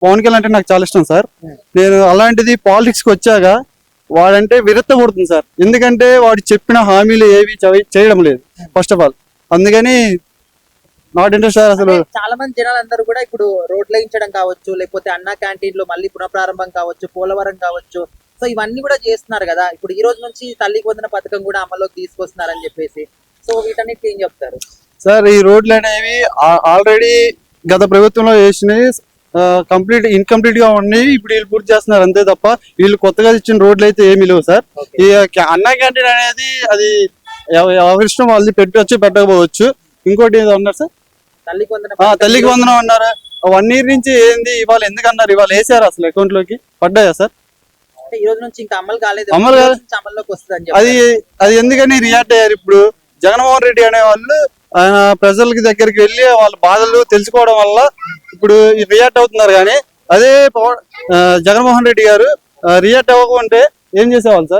పవన్ కళ్యాణ్ అంటే నాకు చాలా ఇష్టం సార్. నేను అలాంటిది పాలిటిక్స్ కి వచ్చాక వాడంటే విరక్త పుడుతుంది సార్. ఎందుకంటే వాడు చెప్పిన హామీలు ఏవి చేయడం లేదు ఫస్ట్ ఆఫ్ ఆల్. అందుకని నాట్ ఇంట్రెస్ట్ సార్ అసలు. చాలా మంది జనాలందరూ కూడా ఇప్పుడు రోడ్లు వేయించడం కావచ్చు, లేకపోతే అన్నా క్యాంటీన్లు మళ్ళీ పునఃప్రారంభం కావచ్చు, పోలవరం కావచ్చు, సో ఇవన్నీ కూడా చేస్తున్నారు కదా. ఇప్పుడు ఈ రోజు నుంచి తల్లికి వందన పథకం కూడా అమల్లోకి తీసుకొస్తున్నారని చెప్పేసి, సో వీటన్నిటికీ ఏం చెప్తారు సార్? ఈ రోడ్లు అనేవి ఆల్రెడీ గత ప్రభుత్వంలో వేసినవి కంప్లీట్ ఇన్కంప్లీట్ గా ఉన్నాయి. ఇప్పుడు వీళ్ళు పూర్తి చేస్తున్నారు అంతే తప్ప వీళ్ళు కొత్తగా ఇచ్చిన రోడ్లు అయితే ఏమీ లేవు సార్. ఈ అన్నా క్యాంటీన్ అనేది అది ఎవరి ఇష్టం వాళ్ళది, పెట్టవచ్చు పెట్టకపోవచ్చు. ఇంకోటి ఏదో అన్నారు సార్, తల్లికి వందనం అన్నారు. 1 year నుంచి ఏంది ఇవాళ ఎందుకు అన్నారు? ఇవాళ వేసారు అసలు అకౌంట్ లోకి పడ్డాయా సార్? ఈ రోజు నుంచి ఇంకా అమలు కాలేదు, అమల్లోకి వస్తుంది. అది ఎందుకని రియాక్ట్ అయ్యారు ఇప్పుడు జగన్మోహన్ రెడ్డి అనే వాళ్ళు. ఆయన ప్రజలకి దగ్గరికి వెళ్ళి వాళ్ళ బాధలు తెలుసుకోవడం వల్ల ఇప్పుడు రియాక్ట్ అవుతున్నారు. కానీ అదే జగన్మోహన్ రెడ్డి గారు రియాక్ట్ అవ్వకుంటే ఏం చేసేవాళ్ళు సార్?